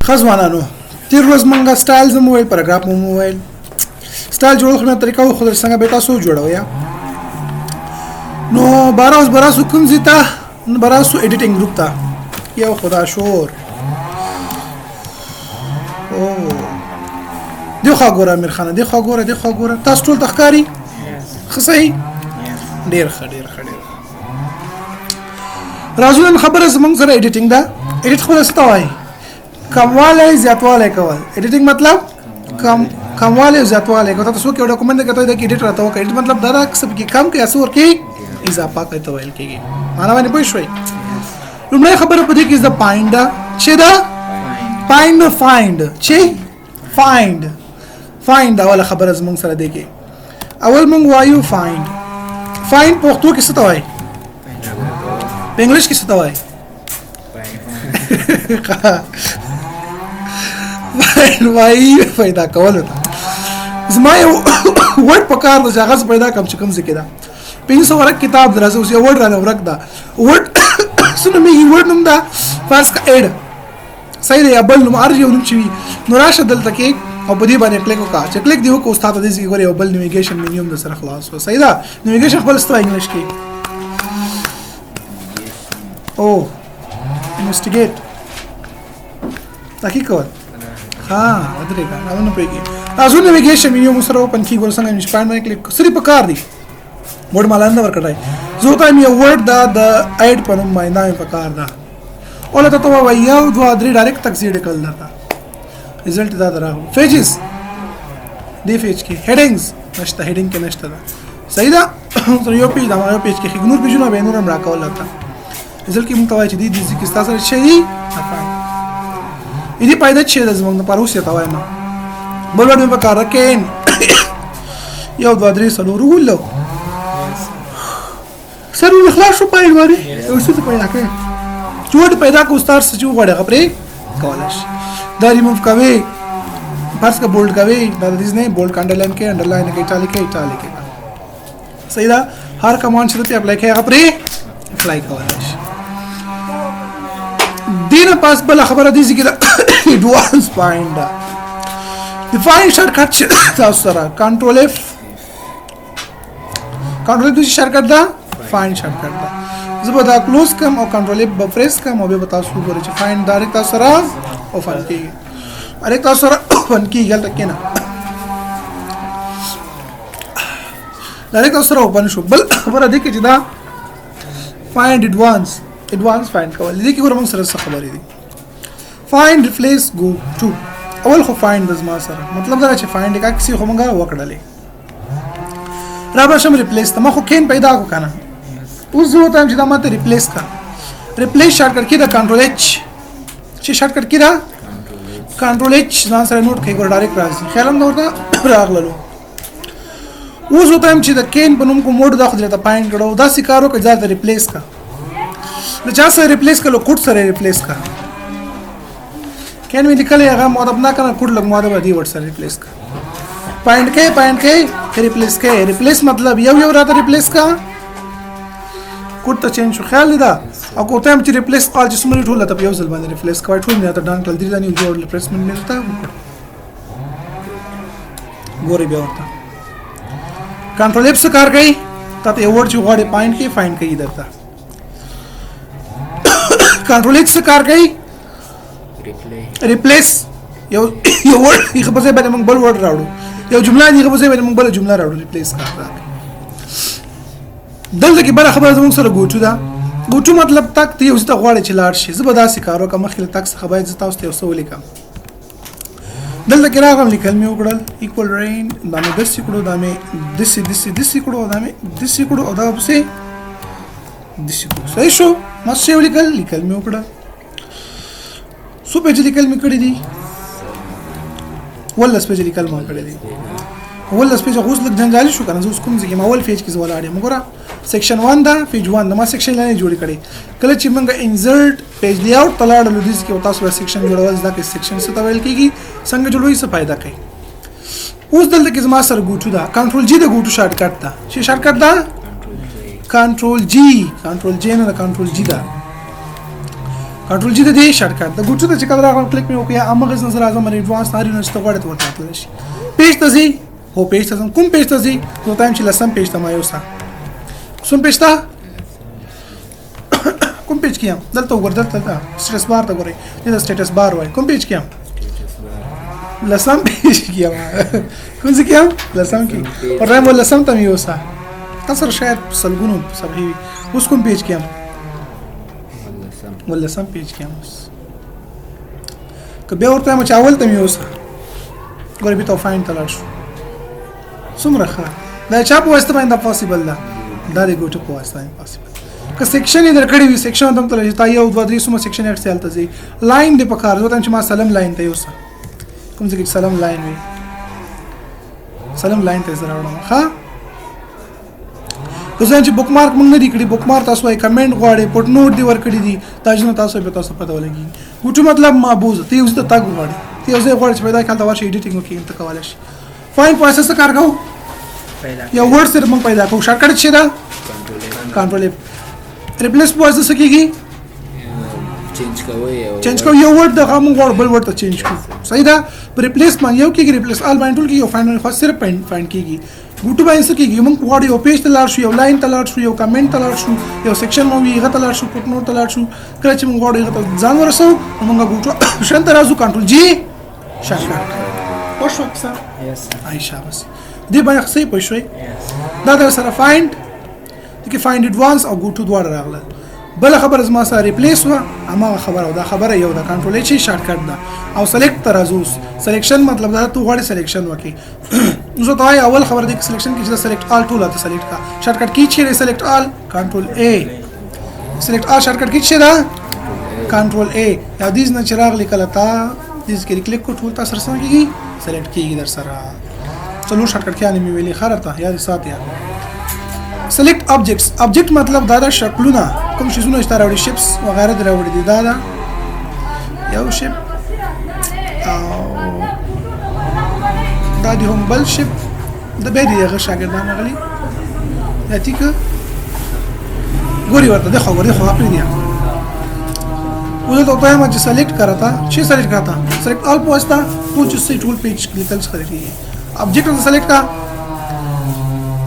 خزوانانو تیر ورځ مونږه سټایل زمو ویل پاراګراف مو ویل سټایل جوړول خو مې طریقه خو در څنګه به تاسو جوړو یا نو براسو کوم زیتا براسو ایډیټینګ ګروپ تا یو خدا شور او دی خو ګوره امیر خان دی خو ګوره تاسو ټول تخکاری خصي ډیر ښه راځو خبره زمونږ سره ایډیټینګ دا ایډیټ خو څه وایي کمواله زیاتواله کول ایډیټینګ مطلب کمواله زیاتواله کو تاسو کې ډاکومنټ کې ته د ایډیټ راته وکړئ ایډیټ مطلب دا راکسب کې کم کې اسور کې اضافه کوي ته ویل کېږي معنا باندې پوه شئ لومړی خبره پدې کې د فایند چې دا فایند اوله خبره زموږ سره دی کې اول مونږ وایو فایند پښتو کې څه ته وایي په انګلیش کې څه ته وایي وای پیدا کول زما یو ورډ په کار د ځاغز پیدا کوم چې کوم ځکه دا 500 ورک کتاب درازه اوس یو ورډ رانه ورک دا ورډ سونه می ورډ نوم دا فرض کا اډ صحیح دی بل نو ارجو نوم چوي نو راشه دلته کې او په دې باندې کلیک وکړه چې کلیک دی وکړو استاد دې کې غوړي بل نیویګیشن مینیوم د سره خلاص و صحیح دا نیویګیشن خپل ستو انګلیش کې او انویسټیګیټ تحقیق کول ها ودرېګا راونه پیږي تاسو نیویګیشن مینیوم سره اوپن کی ګور څنګه انسپایر باندې کلیک سری په کار دی ورډ مالانه ورکړای زه ته مې ورډ دا د اډ په نوم باندې په کار دا اوله ته وایي یو دوه درې ډایرکټ تکسیډ کول دا رزلټ دا راغو پیجز دی پیج کې هډینګز نشته هډینګ کې نشته دا صحیح دا یو پیج دا یو پیج کې خګنور پیجونه به نورم راکول لته رزلټ کې مونږ ته وایي چې دې کې تاسو شي دې پیدا چې د زمونږ په روسي ته وایم بل وړم په کار کې یو دوه درې سلو رولو سره خلاص شو پایل وری او څه ته پیدا کړ جوړ پیدا کو ستار څه جو غړې خبرې کولش دا ریموو کوي فرض کا بولډ کوي دا دې نه بولډ انډرلاین کې انډرلاین کې اټالیک کې صحیح دا هر کمانډ چې ته اپلای کوي خبرې اپلای کولش دینه پاس بل خبره دي چې advanced find the find shortcut تاسو سره control F د shortcut دا find shortcut دا زه به دا close کوم او control F به press کوم او به تاسو وګورئ چې find ډایرکټ تاسو سره open کیږي ډایرکټ تاسو سره open کیږي غلط کینا ډایرکټ تاسو سره open شو بل خبره دي چې دا find advanced find کول دي کې ورمن سره څه خبرې دي find replace go to اول خو find د زما سره مطلب دا چې find کا کسی خو مونږه وکړلې را به شم replace ته ما خو کین پیدا کو کنه اوس زه ته چې دا ماته replace کا replace شارټکټ کې دا control H چې شارټکټ کې دا control H ځان سره نوٹ کوي ګور ډایرکټ راځي خیالم دا ورته راغللو اوس ته چې دا کین په نوم کو موډ دا خو ته find کړو دا سکارو کې ځای ته replace کا نو چا سره ریپلیس کړو کوډ سره ریپلیس کا کین وی لیکلې هغه مطلب نه کنه کوډ لګ ماده دی ورډ سره ریپلیس کا پاینټ کې ریپلیس مطلب یو راته ریپلیس کا کوډ ته چینج شو خیال دا او کوته هم چې ریپلیس قال چې سمري ټول ته یو ځل باندې ریپلیس کوي ټول نه ته ډان کړل دي ځاني جوړ ریپلیسمنت نه تا ګوري بیا ورته کنټرول اف څه کار کوي ته یو ورډ چې غواړي پاینټ کې فایند کوي درته کنټرول ایکس کار کوي ریپلیس یو ورډ یې په ځای باندې موږ بل ورډ راوړو یو جمله یې په ځای باندې موږ بل جمله راوړو ریپلیس کار کوي دلته کې بل خبره زموږ سره ګوټو دا ګوټو مطلب تک ته یو څه غواړي چې لاړ شي زه به داسې کار وکم مخکې تک څه خبره زه تاسو ته وسو لیکم دلته کې راغم لیکل مې وکړل ایکوال رین دا مې دسې کړو دا مې دسې کړو دا مې دسې کړو او دا څه دسې کړو صحیح شو ما څه لیکل مې وکړه سو پیج لیکل مې کړی دي ولس پیج لیکل مې کړی دي ولس پیج غوښ لګ جنجالي شو کنه زه اوس کوم ځکه ما ول پیج کې زولاړم وګوره سیکشن 1 دا پیج 1 دا ما سیکشن لاندې جوړ کړی کله چې موږ انسرټ پیج لیاوټ تلاړل دي چې تاسو به سیکشن جوړول ځکه سیکشن څه تویل کیږي څنګه جوړوي څه फायदा کوي اوس دلته کې زما سره ګوټو دا کنټرول جی د ګوټو شارټکټ دا چې شارټکټ دا کنټرول جی نه کنټرول جی دا کنټرول جی د دې شارټ کټ د ګوټو ته چې کله راغلم کلیک مې وکړ امغه نظر اعظم ایڈوانس هر یو نشته غواړي ورته تل شي پیج ته ځي هو پیج ته ځم کوم پیج ته ځي نو تایم چې لسم پیج ته ما یوسه کوم پیج ته کوم پیج کیم دلته وګورئ دلته سټیټس بار ته وګورئ دا سټیټس بار وای کوم پیج کیم لسم پیج کیم کوم ځای کیم لسم کی پر رایم لسم ته یوسه تاسو شاید سلګونو صحیح اوس کوم پیج کیم ولا سم پیج کې اوس که بیا ورته ما چاول ته میوسه ګورې به تو فاین تلاش څومره ښه دا چا په واسطه باندې پاسیبل ده دا د ګوټو په واسطه باندې پاسیبل که سیکشن یې درکړی وي سیکشن هم تل تا یو دوه درې سم سیکشن اټ سیل ته ځي لاین دی په کار ځوته چې ما سلام لاین ته یوسه کوم ځای کې سلام لاین وي سلام لاین ته زرا وړم ښه اوسه چې بوک مارک مونږ نه دی کړی بوک مارک تاسو یې کمنټ غواړي پټ نوٹ دی ور کړی دي تاسو تاسو په تاسو پته ولګي ګوټو مطلب محفوظ ته اوس د تاګ غواړي ته اوس غواړي چې پیدا کړه دا ورشي ایډیټینګ وکړي ته کولای شي فاین پروسس کار کوو یا ورډ سره مونږ پیدا کوو شارټ کټ شي دا کنټرول ریپلیس پروسس کیږي چینج کوو یو ورډ د غو ورډ بل ورډ ته چینج کوو صحیح ده ریپلیس باندې یو کیږي ریپلیس آل باندې ټول کیږي یو فاین خاص صرف فاین کیږي ګوټو باندې څه کیږي موږ غواړو یو پیج ته لاړ شو یو لاین ته لاړ شو یو کمنټ ته لاړ شو یو سیکشن مو وی هغه ته لاړ شو پټ نوٹ ته لاړ شو کله چې موږ غواړو هغه ته ځان ورسو موږ ګوټو شنت راځو کنټرول جی شارټ خوښ وکړه یس آی شاباس دې باندې څه پوښوي دا در سره فایند دغه فایند ایڈوانس او ګوټو دواړه راغله بل خبر از ما سره ریپلیس و اما خبره دا خبره یو دا کنټرول چی شارټ کټ دا او سلیکټ ترازوس سلیکشن مطلب دا ته غواړي سلیکشن وکي زه ته اول خبر دې سلیکشن کې چې سلیکټ آل ټول ته سلیکټ کا شارټ کټ کی چې سلیکټ آل کنټرول ا سلیکټ آل شارټ کټ کی چې دا کنټرول ا یا دې نه چراغ لیکل تا دې کې کلیک کو ټول تاسو سره کیږي سلیکټ کیږي در سره چلو شارټ کټ کې اني ویلي خرته یا سات یا select objects object مطلب دا شکلونه کوم شیزونه چې راوړي شیپس وغیرہ راوړي دي دا یو شیپ او دا دی هم بل شیپ د به دی هغه شاګردان غلي یا ټیک ګوري ورته د خو ورته خو خپل دی ولته په ما چې select کرتا چې select کرتا select all پوسټا ټول چې ټول پیج کلیکل کړی object select کا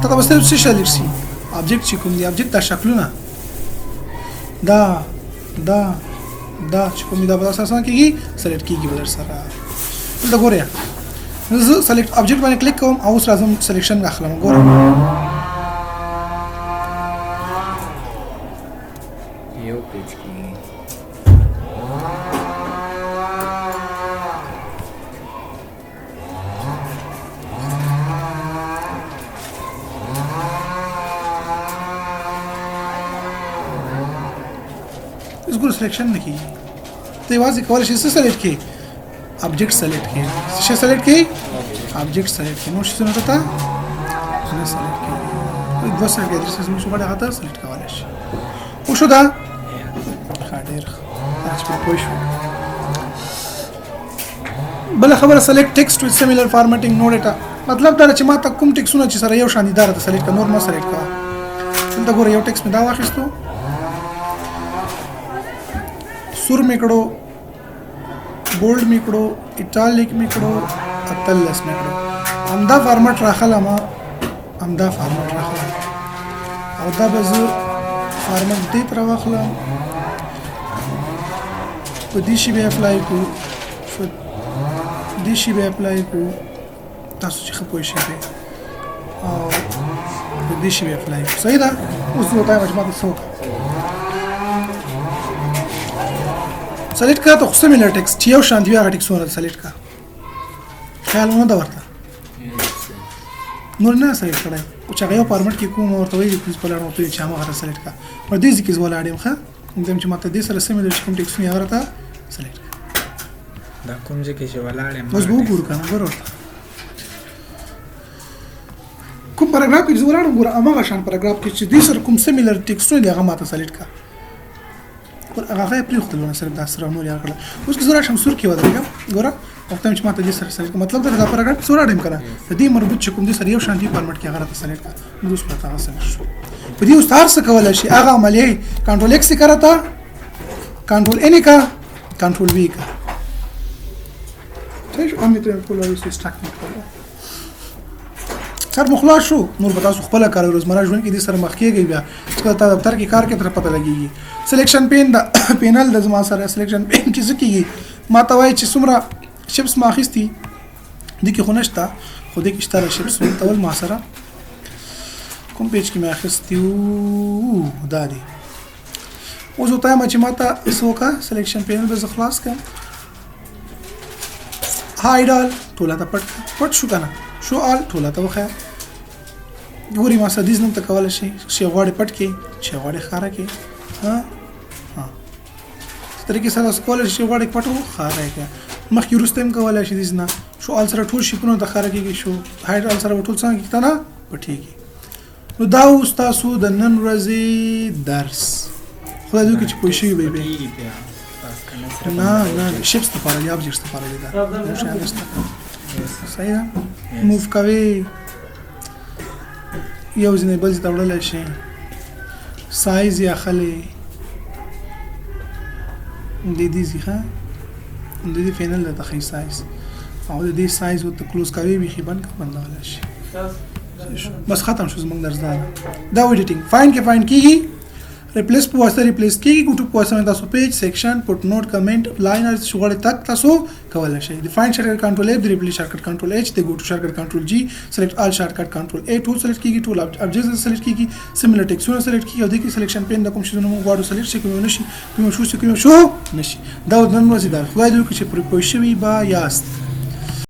ته بس څه select شي object چې کوم دی object دا شکلونه دا چې کوم دی دا په اساس کېږي select کېږي بل سره دا ګوریا زه select object باندې کلیک کوم او اوس راځم selection اخلم ګورم یو پیج کې سلیکشن نه کیږي ته واځي کول شي څه سلیکټ کی ابجیکټ سلیکټ کی څه سلیکټ کی ابجیکټ سلیکټ کی نو څه نه پتا نه سلیکټ کی دوه سره کې درس مو شو غواړي هغه سلیکټ کولای شي او شو دا خاطر تاسو په پوه شو بل خبره سلیکټ ټیکسټ وذ سیمیلر فارمیټینګ نو ډیټا مطلب دا چې ما ته کوم ټیکسونه چې سره یو شاندار ته سلیکټ نور ما سلیکټ کا دلته ګوره یو ټیکس مې دا واخیستو سور میکړو بولډ میکړو ایټالیک میکړو اتلس میکړو همدا فارمټ راخله ما همدا فارمټ راخله او دا به زه فارمټ دې تر واخلم په دې شی به اپلای کو دې شی به اپلای کو تاسو چې خپوي شي او دې شی به اپلای کو صحیح ده اوس نو تاسو مجموعه څه سلیکټ کا ته خو سیمیلر ټیکسټ یو شان دی هغه ټیکسونه سلیکټ کا خیال مونږ دا ورته نور نه سلیکټ کړای او چې هغه فارمټ کې کوم ورته وایي چې په لاره ته چې هغه سلیکټ کا په دې ځکه چې ولاړم ښه دم چې ماته دې سره سیمیلر کوم ټیکسونه هغه راته سلیکټ دا کوم ځکه چې ولاړم اوس به وګورو کنه ګورو کوم پاراګراف کې ولاړم ګوره هغه شان پاراګراف کې چې دې سره کوم سیمیلر ټیکسونه هغه ماته سلیکټ کا هغه پرې خپل نه سره د سره نور یا کړل اوس کې زړه شمسور کې ودرېګم ګوره وخت چې ماته دې سره سلیکټ مطلب دا پاراګراف سره اډم کړه د دې مربوط چې کوم دې سره یو شانتي فارمټ کې هغه راته سلیکټ کړه نو اوس پته سره شو په دې اوس تاسو کولای شي هغه عملیه کنټرول ایکس کرتا کنټرول ان کا کنټرول وی کا صحیح شو امي ته ټول وایي سټاک کړو سر مخلاص شو نور به تاسو خپل کار روزمره ژوند کې دې سره مخ کېږي بیا چې تاسو دفتر کې کار کې تر پته لګيږي سلیکشن پین د پینل د زما سره سلیکشن پین چې څه کېږي ما ته وایي چې څومره شپس ما اخیستي دي کې خو نشته خو دې کې شته شپس ټول ما سره کوم پیج کې ما اخیستي دا دی اوس وته ما چې ما ته سوکا سلیکشن پینل به خلاص کړم هاید آل ټوله ته پټ شو کنه شو آل ټوله ته وخه ګوري ما سدیز نوم ته کولای شي چې غواړي پټ کې چې غواړي خاره کې ها طریقې سره سکول شي غواړي پټو خاره کې مخکې وروسته هم کولای شي دیزنه شو آل سره ټول شي په خاره کې شو هاید آل سره ټول څنګه کېته نه پټيږي نو دا اوس تاسو د نن ورځې درس خدای دې چې پوه شي به نه شپس ته پاره یا ابجکټس ته پاره دا صحیح ده موف کوي یو ځنه بل ځای وړل شي سایز یا خلې د دې ځخه د دې فینل د تخې سایز او د دې سایز او ته کلوز کوي به خبن بندول شي بس ختم شو زمونږ درس دا ویډیټینګ فاین کې فاین کیږي ریپلیس په واسطه ریپلیس کیږي ګوټو په واسطه تاسو پیج سیکشن پټ نوٹ کمنټ لاینر شغل تک تاسو کولای شئ ډیفاین شارټکټ کنټرول اف د ریپلیس شارټکټ کنټرول اچ د ګوټو شارټکټ کنټرول جی سلیکټ آل شارټکټ کنټرول ا ټول سلیکټ کیږي ټول ابجکټس سلیکټ کیږي سیملر ټیکسونه سلیکټ کیږي او د کې سلیکشن پین د کوم شي نو غواړو سلیکټ شي کوم نشي کوم شو نشي دا د نن ورځې دا خدای دې چې پر پوه شوي با یاست